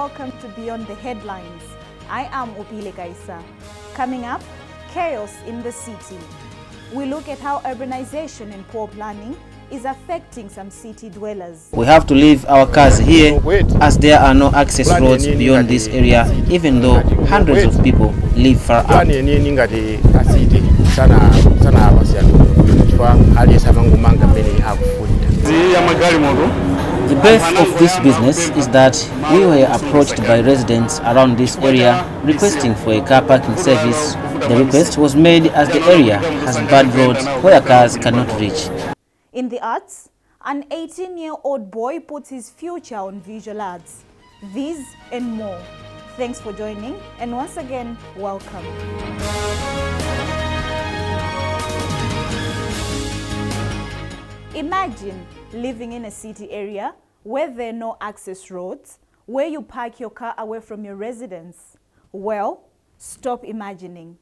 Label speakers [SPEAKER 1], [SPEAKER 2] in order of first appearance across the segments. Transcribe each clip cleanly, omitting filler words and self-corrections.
[SPEAKER 1] welcome to Beyond the Headlines. I am Opile Kaisa. Coming up, chaos in the city. We look at how urbanization and poor planning is affecting some city dwellers.
[SPEAKER 2] We have to leave our cars here as there are no access roads beyond this area, even though hundreds of people live far out. The birth of this business is that we were approached by residents around this area requesting for a car parking service. The request was made as the area has bad roads where cars cannot reach.
[SPEAKER 1] In the arts, an 18-year-old boy puts his future on visual arts. These and more. Thanks for joining, and once again, welcome. Imagine living in a city area where there are no access roads, where you park your car away from your residence. Well, stop imagining.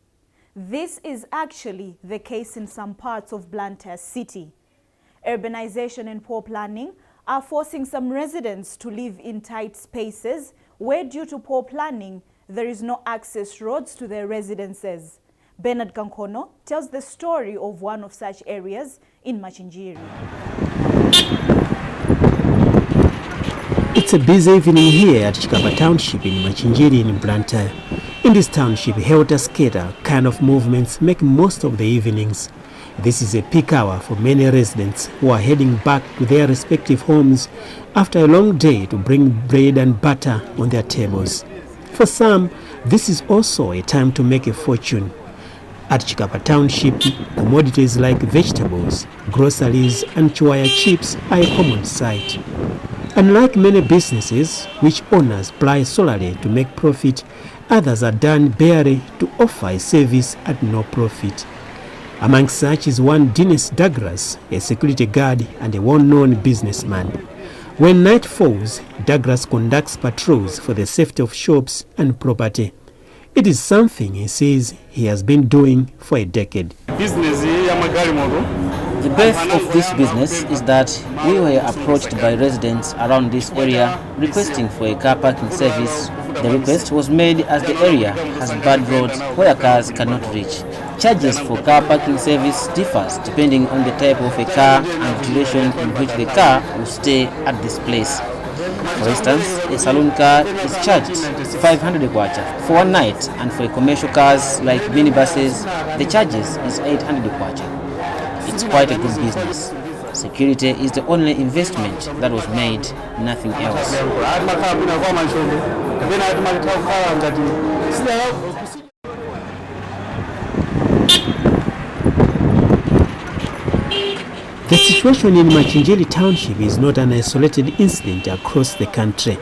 [SPEAKER 1] This is actually the case in some parts of Blantyre City. Urbanization and poor planning are forcing some residents to live in tight spaces where, due to poor planning, there is no access roads to their residences. Kankhono tells the story of one of such areas in Machinjiri.
[SPEAKER 3] It's a busy evening here at Chikapa Township in Machinjiri in Blantyre. In this township, helter-skelter kind of movements make most of the evenings. This is a peak hour for many residents who are heading back to their respective homes after a long day to bring bread and butter on their tables. For some, this is also a time to make a fortune. At Chikapa Township, commodities like vegetables, groceries and chuaya chips are a common sight. Unlike many businesses, which owners ply solely to make profit, others are done barely to offer a service at no profit. Among such is one Dennis Douglas, a security guard and a well-known businessman. When night falls, Douglas conducts patrols for the safety of shops and property. It is something he says he has been doing for a decade.
[SPEAKER 2] The birth of this business is that we were approached by residents around this area requesting for a car parking service. The request was made as the area has bad roads where cars cannot reach. Charges for car parking service differs depending on the type of a car and the duration in which the car will stay at this place. For instance, a saloon car is charged 500 kwacha for one night, and for commercial cars like minibuses, the charges is 800 kwacha. It's quite a good business. Security is the only investment that was made, nothing else.
[SPEAKER 3] The situation in Machinjiri Township is not an isolated incident across the country.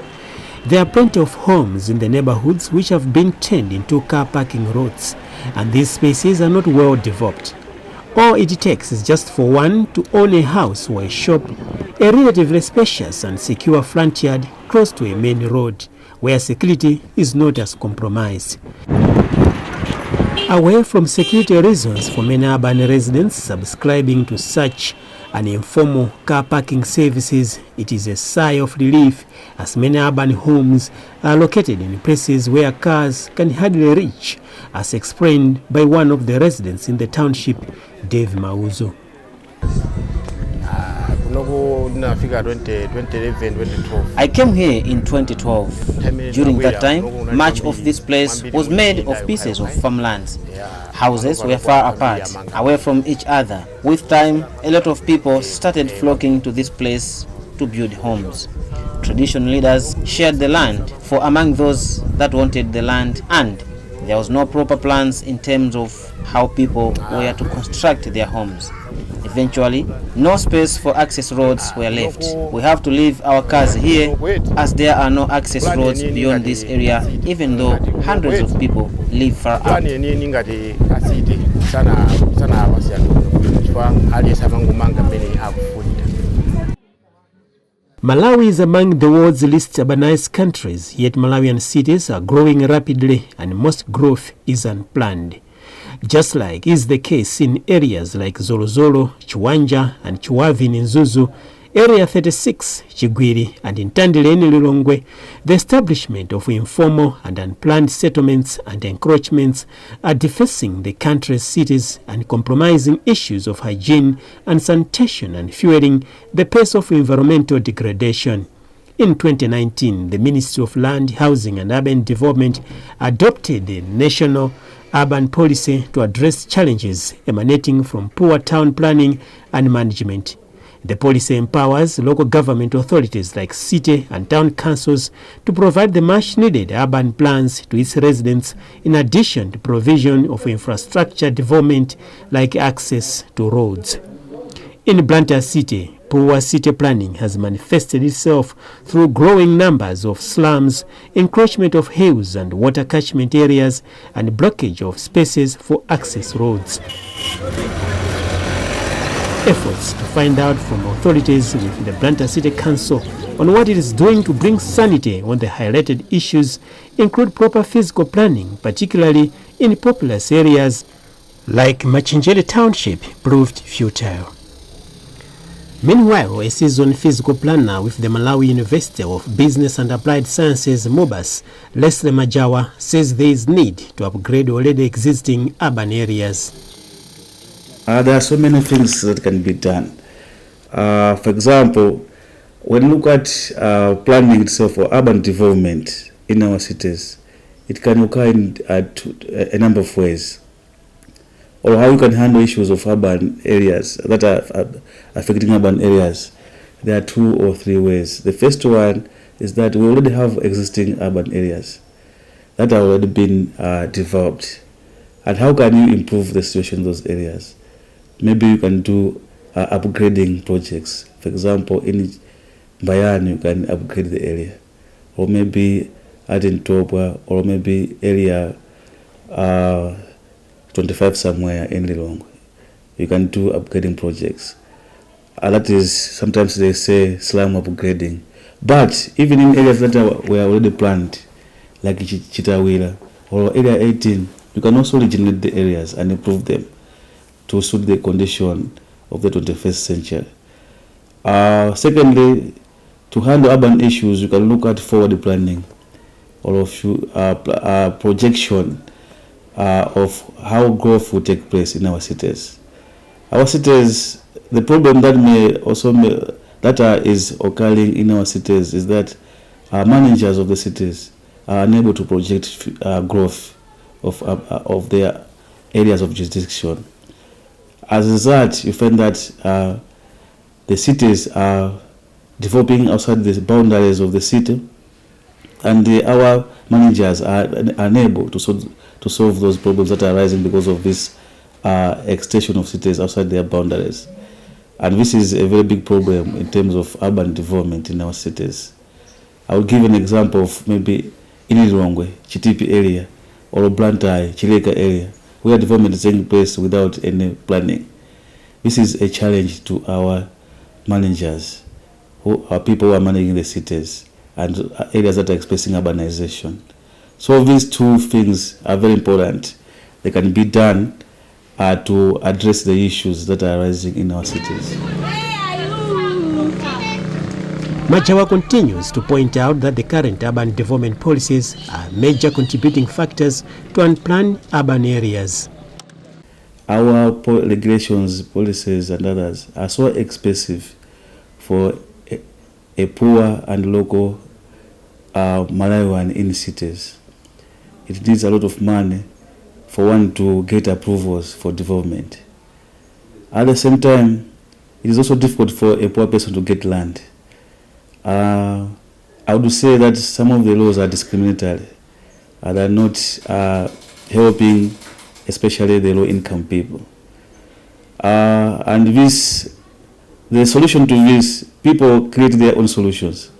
[SPEAKER 3] There are plenty of homes in the neighborhoods which have been turned into car parking roads, and these spaces are not well developed. All it takes is just for one to own a house or a shop, a relatively spacious and secure front yard close to a main road, where security is not as compromised. Away from security reasons for many urban residents subscribing to such an informal car parking services, it is a sigh of relief as many urban homes are located in places where cars can hardly reach, as explained by one of the residents in the township, Dave Mauzo.
[SPEAKER 2] I came here in 2012. During that time, much of this place was made of pieces of farmlands. Houses were far apart, away from each other. With time, a lot of people started flocking to this place to build homes. Traditional leaders shared the land for among those that wanted the land, and there was no proper plans in terms of how people were to construct their homes. Eventually, no space for access roads were left. We have to leave our cars here as there are no access roads beyond this area, even though hundreds of people live far out.
[SPEAKER 3] Malawi is among the world's least urbanized countries, yet Malawian cities are growing rapidly and most growth is unplanned. Just like is the case in areas like Zolozolo, Chiwanja and Chiwavi in Zuzu, Area 36, Chigwiri, and in Tandileni Lilongwe, the establishment of informal and unplanned settlements and encroachments are defacing the country's cities and compromising issues of hygiene and sanitation and fueling the pace of environmental degradation. In 2019, the Ministry of Land, Housing and Urban Development adopted the National Urban Policy to address challenges emanating from poor town planning and management. The policy empowers local government authorities like city and town councils to provide the much-needed urban plans to its residents, in addition to provision of infrastructure development like access to roads. In Blantyre City, poor city planning has manifested itself through growing numbers of slums, encroachment of hills and water catchment areas, and blockage of spaces for access roads. Efforts to find out from authorities with the Blantyre City Council on what it is doing to bring sanity on the highlighted issues include proper physical planning, particularly in populous areas like Machinjiri Township, proved futile. Meanwhile, a seasoned physical planner with the Malawi University of Business and Applied Sciences, MOBAS, Leslie Majawa, says there is need to upgrade already existing urban areas.
[SPEAKER 4] There are so many things that can be done. For example, when you look at planning itself for urban development in our cities, it can occur in a number of ways. Or how you can handle issues of urban areas that are affecting urban areas. There are 2 or 3 ways. The first one is that we already have existing urban areas that have already been developed. And how can you improve the situation in those areas? Maybe you can do upgrading projects. For example, in Bayan, you can upgrade the area. Or maybe at Ntoba, or maybe area 25 somewhere in Lilongwe. You can do upgrading projects. That is, sometimes they say slum upgrading. But even in areas that were already planned, like Chitawira or Area 18, you can also regenerate the areas and improve them to suit the condition of the 21st century. Secondly, to handle urban issues, you can look at forward planning or projection of how growth will take place in our cities. Our cities, the problem that is occurring in our cities is that managers of the cities are unable to project growth of their areas of jurisdiction. As a result, you find that the cities are developing outside the boundaries of the city, and our managers are unable to solve those problems that are arising because of this extension of cities outside their boundaries. And this is a very big problem in terms of urban development in our cities. I will give an example of maybe in Lilongwe, Chitipi area, or Blantyre, Chileka area, where development is taking place without any planning. This is a challenge to our managers, people who are managing the cities and areas that are experiencing urbanization. So these 2 things are very important. They can be done to address the issues that are arising in our cities.
[SPEAKER 3] Majawa continues to point out that the current urban development policies are major contributing factors to unplanned urban areas.
[SPEAKER 4] Our regulations, policies and others are so expensive for a poor and local Malawian in cities. It needs a lot of money for one to get approvals for development. At the same time, it is also difficult for a poor person to get land. I would say that some of the laws are discriminatory. They are not helping, especially the low-income people. And the solution to this, people create their own solutions.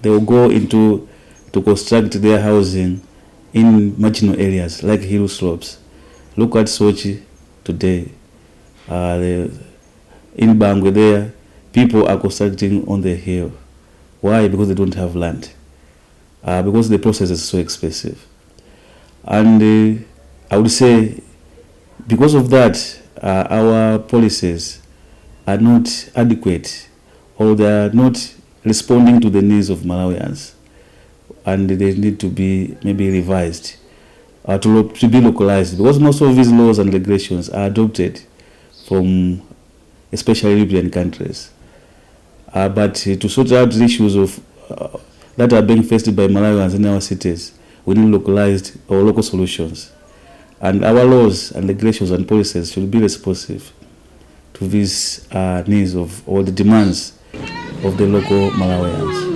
[SPEAKER 4] They will go to construct their housing in marginal areas like hill slopes. Look at Sochi today. In Bangwe there, people are constructing on the hill. Why? Because they don't have land. Because the process is so expensive. And I would say because of that, our policies are not adequate or they are not responding to the needs of Malawians, and they need to be maybe revised, to be localized, because most of these laws and regulations are adopted from especially European countries. But to sort out the issues of that are being faced by Malawians in our cities, we need localized or local solutions. And our laws and regulations and policies should be responsive to these needs of, or the demands of the local Malawians.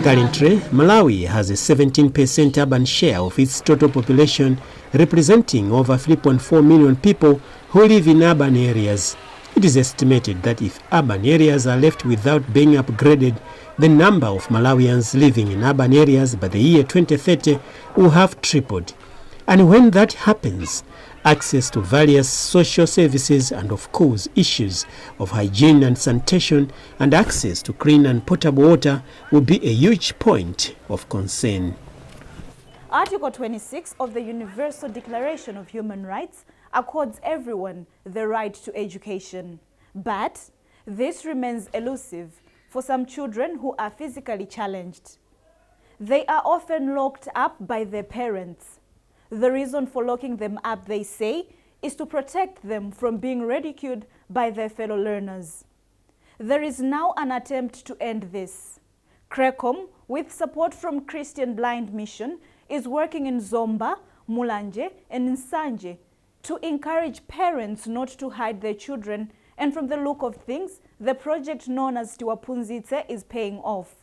[SPEAKER 3] Currently, Malawi has a 17% urban share of its total population, representing over 3.4 million people who live in urban areas. It is estimated that if urban areas are left without being upgraded, the number of Malawians living in urban areas by the year 2030 will have tripled. And when that happens, access to various social services and, of course, issues of hygiene and sanitation and access to clean and potable water will be a huge point of concern.
[SPEAKER 1] Article 26 of the Universal Declaration of Human Rights accords everyone the right to education. But this remains elusive for some children who are physically challenged. They are often locked up by their parents. The reason for locking them up, they say, is to protect them from being ridiculed by their fellow learners. There is now an attempt to end this. CRECOM, with support from Christian Blind Mission, is working in Zomba, Mulanje, and Nsanje to encourage parents not to hide their children, and from the look of things, the project known as Tiwapunzitse is paying off.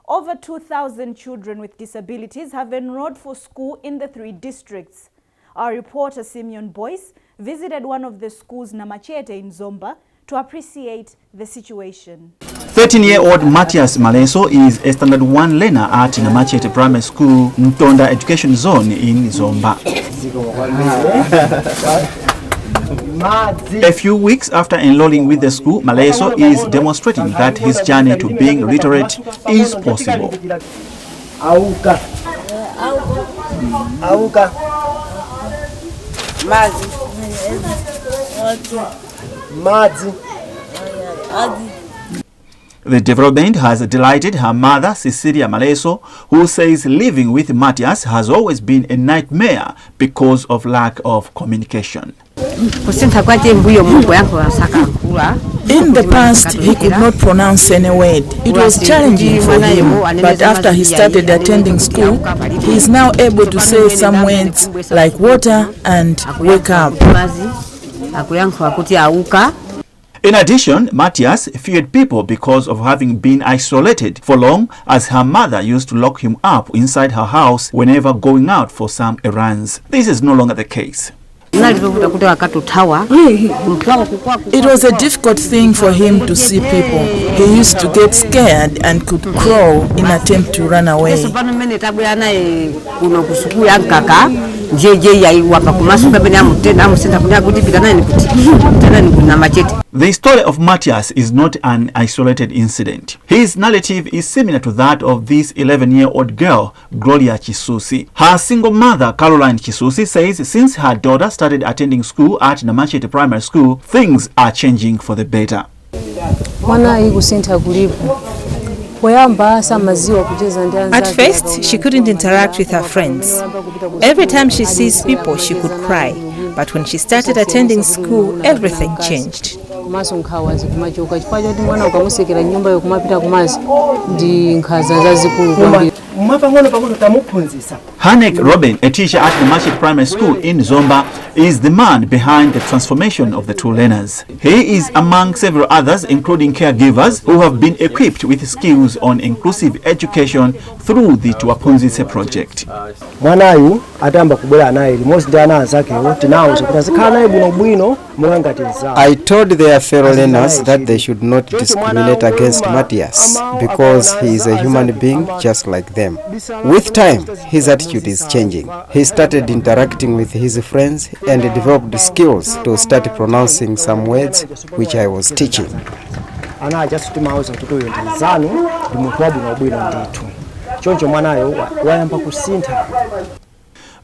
[SPEAKER 1] Over 2,000 children with disabilities have enrolled for school in the 3 districts. Our reporter Simeon Boyce visited one of the schools, Namachete in Zomba, to appreciate the situation.
[SPEAKER 5] 13-year-old Matthias Maleso is a standard 1 learner at Namachete Primary School, Ntonda Education Zone in Zomba. A few weeks after enrolling with the school, Maleso is demonstrating that his journey to being literate is possible. The development has delighted her mother, Cecilia Maleso, who says living with Matthias has always been a nightmare because of lack of communication.
[SPEAKER 6] In the past, he could not pronounce any word. It was challenging for him, but after he started attending school, he is now able to say some words like water and wake up.
[SPEAKER 5] In addition, Matthias feared people because of having been isolated for long, as her mother used to lock him up inside her house whenever going out for some errands. This is no longer the case.
[SPEAKER 6] It was a difficult thing for him to see people. He used to get scared and could crawl in attempt to run away.
[SPEAKER 5] The story of Matthias is not an isolated incident. His narrative is similar to that of this 11-year-old girl, Gloria Chisusi. Her single mother, Caroline Chisusi, says since her daughter started attending school at Namachete Primary School, things are changing for the better.
[SPEAKER 7] At first, she couldn't interact with her friends. Every time she sees people, she could cry. But when she started attending school, everything changed.
[SPEAKER 5] Hanek Robin, a teacher at the Namachete Primary School in Zomba, is the man behind the transformation of the 2 learners. He is among several others, including caregivers, who have been equipped with skills on inclusive education through the Tiwapunzitse project.
[SPEAKER 8] I told their fellow learners that they should not discriminate against Matthias because he is a human being just like them. With time, his attitude is changing. He started interacting with his friends and developed skills to start pronouncing some words which I was teaching.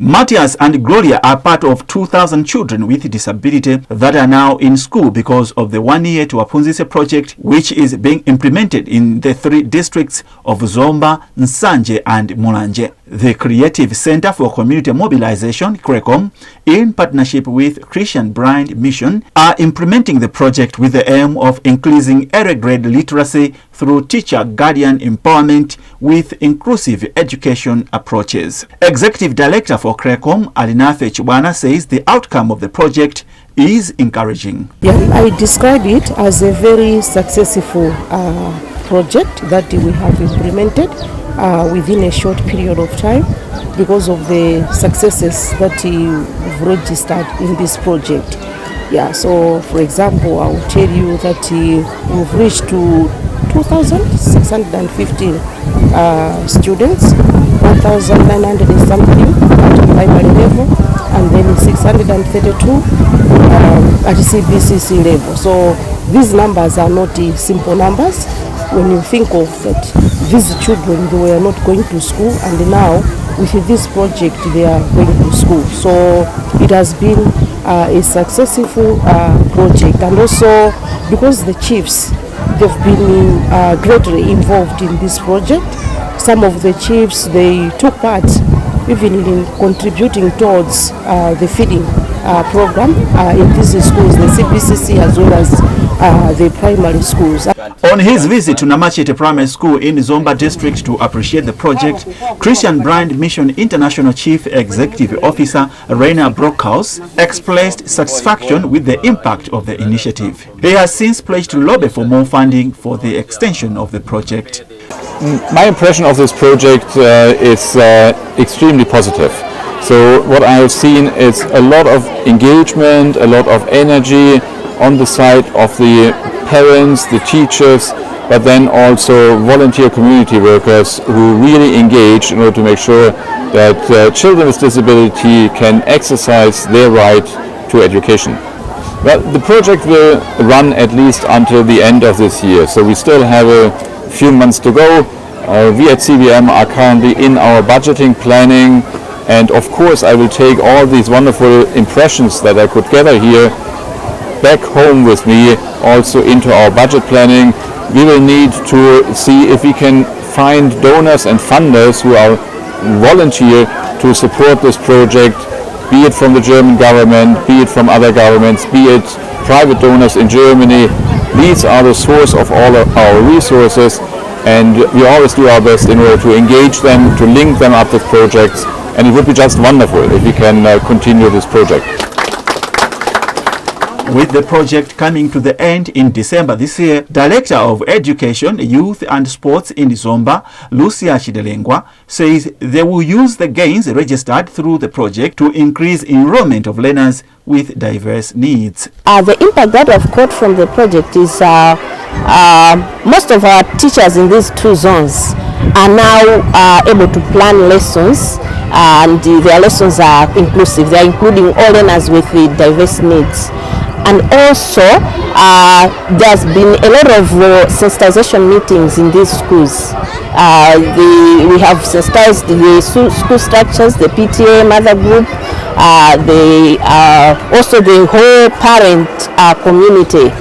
[SPEAKER 5] Matthias and Gloria are part of 2,000 children with disability that are now in school because of the 1 year to Apunzise project, which is being implemented in the 3 districts of Zomba, Nsanje and Mulanje. The Creative Center for Community Mobilization, CRECOM, in partnership with Christian Brand Mission, are implementing the project with the aim of increasing early grade literacy through teacher-guardian empowerment with inclusive education approaches. Executive Director for CRECOM, Alinafe Chubana, says the outcome of the project is encouraging.
[SPEAKER 9] Yeah, I describe it as a very successful project that we have implemented within a short period of time because of the successes that we've registered in this project. Yeah, so for example, I will tell you that we've reached to 2,615 students, 1,900 and something at primary level, and then 632 at CBCC level. So these numbers are not simple numbers. When you think of that, these children, they were not going to school, and now with this project they are going to school. So it has been a successful project, and also because the chiefs, they've been greatly involved in this project. Some of the chiefs, they took part even in contributing towards the feeding program in these schools, the CBCC as well as the primary schools.
[SPEAKER 5] On his visit to Namachete Primary School in Zomba District to appreciate the project, Christian Brand Mission International Chief Executive Officer Rainer Brockhaus expressed satisfaction with the impact of the initiative. He has since pledged to lobby for more funding for the extension of the project.
[SPEAKER 10] My impression of this project is extremely positive. So what I have seen is a lot of engagement, a lot of energy on the side of the parents, the teachers, but then also volunteer community workers who really engage in order to make sure that children with disability can exercise their right to education. Well, the project will run at least until the end of this year, so we still have a few months to go. We at CBM are currently in our budgeting planning, and of course I will take all these wonderful impressions that I could gather here back home with me also into our budget planning. We will need to see if we can find donors and funders who are volunteer to support this project, be it from the German government, be it from other governments, be it private donors in Germany. These are the source of all of our resources, and we always do our best in order to engage them, to link them up with projects, and it would be just wonderful if we can continue this project.
[SPEAKER 5] With the project coming to the end in December this year, Director of Education, Youth and Sports in Zomba, Lucia Chidelengwa, says they will use the gains registered through the project to increase enrollment of learners with diverse needs.
[SPEAKER 11] The impact that I've got from the project is most of our teachers in these 2 zones are now able to plan lessons, and their lessons are inclusive. They are including all learners with the diverse needs. And also, there's been a lot of sensitization meetings in these schools. We have sensitized the school structures, the PTA, mother group, also the whole parent community.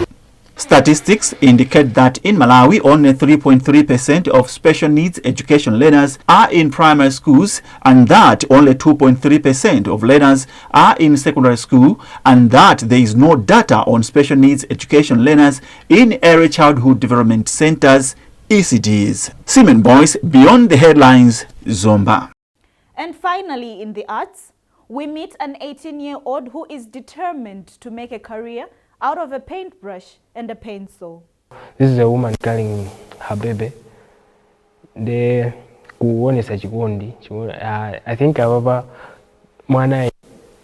[SPEAKER 5] Statistics indicate that in Malawi, only 3.3% of special needs education learners are in primary schools, and that only 2.3% of learners are in secondary school, and that there is no data on special needs education learners in early childhood development centers, ECDs. Simon Boyce, Beyond the Headlines, Zomba.
[SPEAKER 1] And finally, in the arts, we meet an 18-year-old who is determined to make a career out of a paintbrush and a pencil.
[SPEAKER 12] This is a woman carrying her baby. The kuonesa chikondi. I think however mwana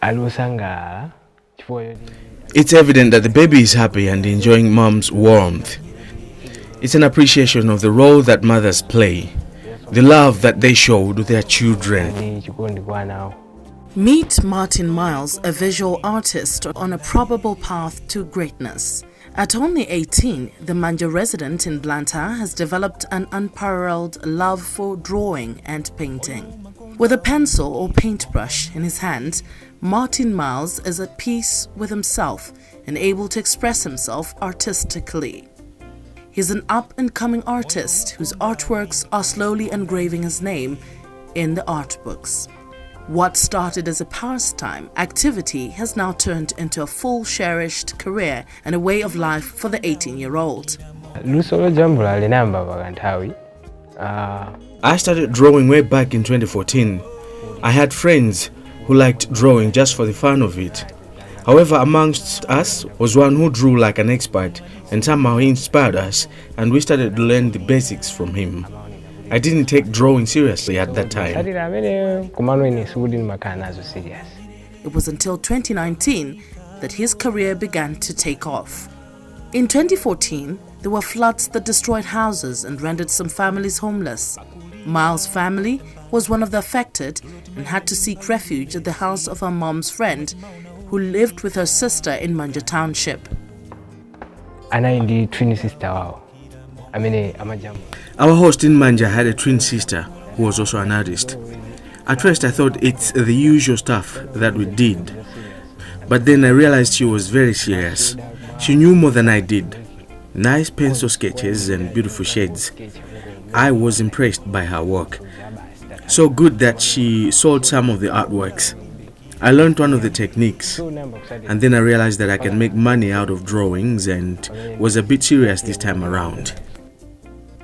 [SPEAKER 12] alusanga.
[SPEAKER 13] It's evident that the baby is happy and enjoying mom's warmth. It's an appreciation of the role that mothers play, the love that they show to their children.
[SPEAKER 14] Meet Martin Miles, a visual artist on a probable path to greatness. At only 18, the Manja resident in Blantyre has developed an unparalleled love for drawing and painting. With a pencil or paintbrush in his hand, Martin Miles is at peace with himself and able to express himself artistically. He's an up-and-coming artist whose artworks are slowly engraving his name in the art books. What started as a pastime activity has now turned into a full cherished career and a way of life for the 18-year-old.
[SPEAKER 13] I started drawing way back in 2014. I had friends who liked drawing just for the fun of it. However, amongst us was one who drew like an expert, and somehow he inspired us, and we started to learn the basics from him. I didn't take drawing seriously at that time.
[SPEAKER 14] It was until 2019 that his career began to take off. In 2014, there were floods that destroyed houses and rendered some families homeless. Miles' family was one of the affected and had to seek refuge at the house of her mom's friend, who lived with her sister in Manja Township.
[SPEAKER 13] Our host in Manja had a twin sister who was also an artist. At first I thought it's the usual stuff that we did, but then I realized she was very serious. She knew more than I did. Nice pencil sketches and beautiful shades. I was impressed by her work. So good that she sold some of the artworks. I learned one of the techniques, and then I realized that I can make money out of drawings and was a bit serious this time around.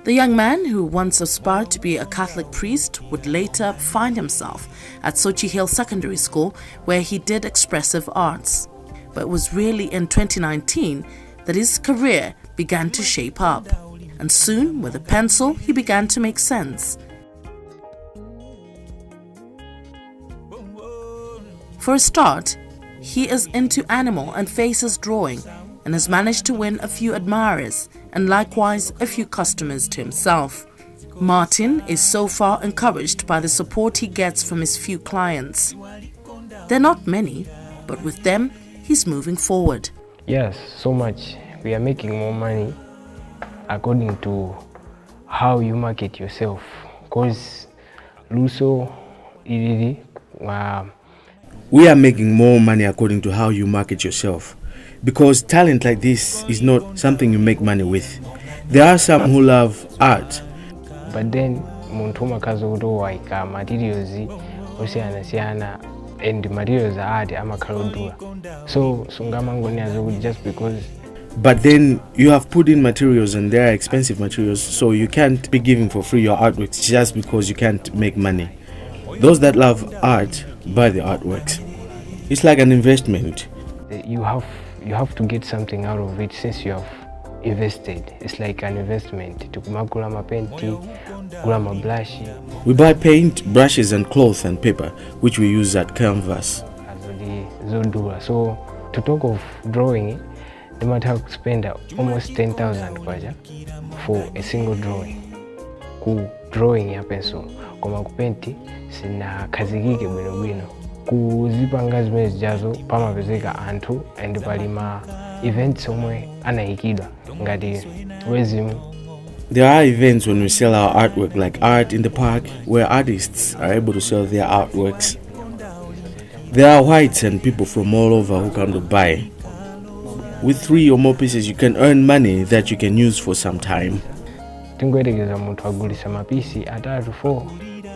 [SPEAKER 14] The young man, who once aspired to be a Catholic priest, would later find himself at Sochi Hill Secondary School, where he did expressive arts. But it was really in 2019 that his career began to shape up, and soon, with a pencil, he began to make sense. For a start, he is into animal and faces drawing and has managed to win a few admirers and likewise a few customers to himself. Martin is so far encouraged by the support he gets from his few clients. They're not many, but with them, he's moving forward.
[SPEAKER 12] Yes, so much. We are making more money according to how you market yourself. Because
[SPEAKER 13] we are making more money according to how you market yourself. Because talent like this is not something you make money with. There are some who love art.
[SPEAKER 12] But then, materials and materials are art so just because.
[SPEAKER 13] But then you have put in materials and they are expensive materials, so you can't be giving for free your artworks just because you can't make money. Those that love art buy the artworks. It's like an investment.
[SPEAKER 12] You have to get something out of it since you have invested. It's like an investment.
[SPEAKER 13] We buy paint, brushes and cloth and paper, which we use at canvas.
[SPEAKER 12] So to talk of drawing, they might have to spend almost 10,000 for a single drawing. Drawing ya pencil, koma kupenti sina kazigike bwino. Kuzipanga zimene zijazo pamapezeka anthu and palima events omwe anayikidwa ngati wezimu.
[SPEAKER 13] There are events when we sell our artwork, like Art in the Park, where artists are able to sell their artworks. There are whites and people from all over who come to buy. With 3 or more pieces, you can earn money that you can use for some time.
[SPEAKER 12] Tingoyerekeza munthu agulisa mapisi atatu 4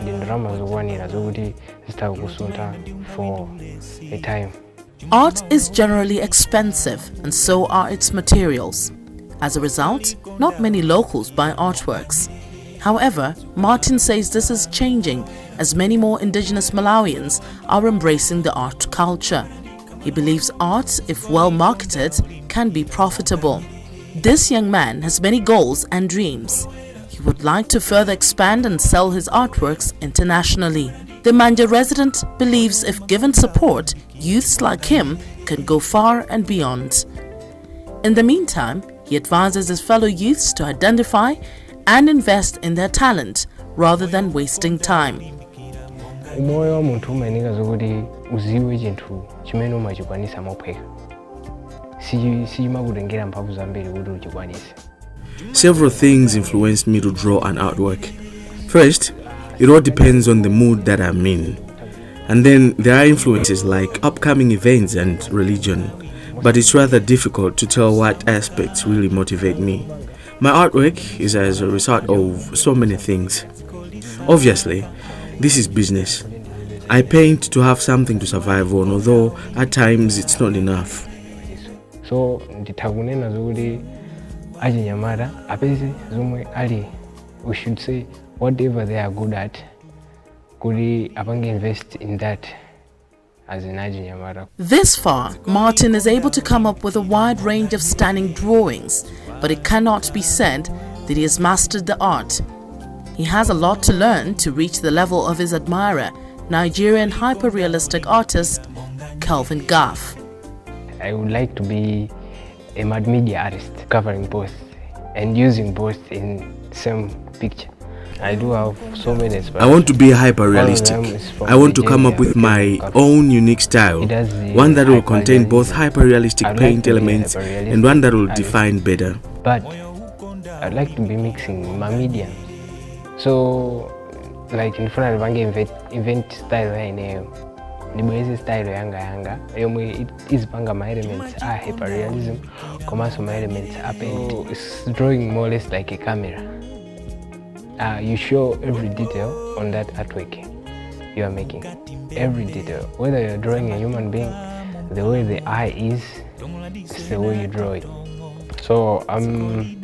[SPEAKER 12] ndi ndalama zokwanira zokuti zitakusunta for a time.
[SPEAKER 14] Art is generally expensive, and so are its materials. As a result, not many locals buy artworks. However, Martin says this is changing as many more indigenous Malawians are embracing the art culture. He believes art, if well marketed, can be profitable. This young man has many goals and dreams. He would like to further expand and sell his artworks internationally. The Manja resident believes if given support, youths like him can go far and beyond. In the meantime, he advises his fellow youths to identify and invest in their talent rather than wasting time.
[SPEAKER 12] Umoyo wa munthu umayenera zokuti uziwe chinthu chimene umachikwanisa mophweka. Sichimakutengera mphamvu zambiri kuti uchikwanise.
[SPEAKER 13] Several things influenced me to draw an artwork. First, It all depends on the mood that I'm in. And then there are influences like upcoming events and religion, but it's rather difficult to tell what aspects really motivate me. My artwork is as a result of so many things. Obviously, this is business. I paint to have something to survive on, although at times it's not enough.
[SPEAKER 12] So nditakunena zuri ajinyamara apezi zomwe ali, we should say whatever they are good at, kuri apange invest in that as an ajinyamara.
[SPEAKER 14] This far, Martin is able to come up with a wide range of stunning drawings, but it cannot be said that he has mastered the art. He has a lot to learn to reach the level of his admirer, Nigerian hyper-realistic artist Kelvin Gaff.
[SPEAKER 12] I would like to be a media artist, covering both and using both in same picture. I do have so many inspirations.
[SPEAKER 13] I want to be hyper-realistic. I want to come up with my own unique style, one that will contain both hyper-realistic paint elements and one that will define better.
[SPEAKER 12] But I'd like to be mixing my media. So, like in front of event style the style yanga it is panga my elements are hyperrealism, commercial my elements are paint. So it's drawing more or less like a camera. You show every detail on that artwork you are making. Every detail. Whether you're drawing a human being, the way the eye is, it's the way you draw it. So I'm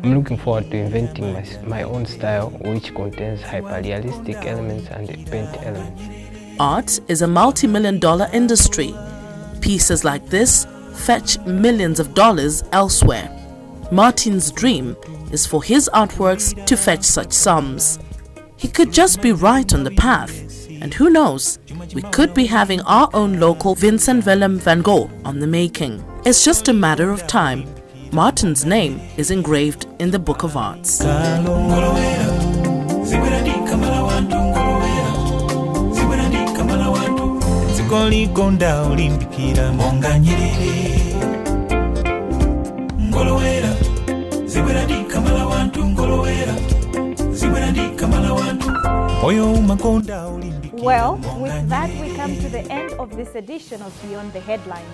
[SPEAKER 12] looking forward to inventing my own style, which contains hyper-realistic elements and paint elements.
[SPEAKER 14] Art is a multi-million-dollar industry. Pieces like this fetch millions of dollars elsewhere. Martin's dream is for his artworks to fetch such sums. He could just be right on the path, and who knows, we could be having our own local Vincent Willem van Gogh on the making. It's just a matter of time. Martin's name is engraved in the Book of Arts.
[SPEAKER 1] Well, with that we come to the end of this edition of Beyond the Headlines.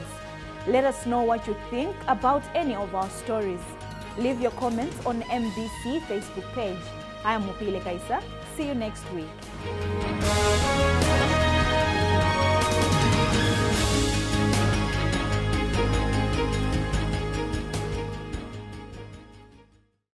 [SPEAKER 1] Let us know what you think about any of our stories. Leave your comments on MBC Facebook page. I am Mupile Kaisa. See you next week.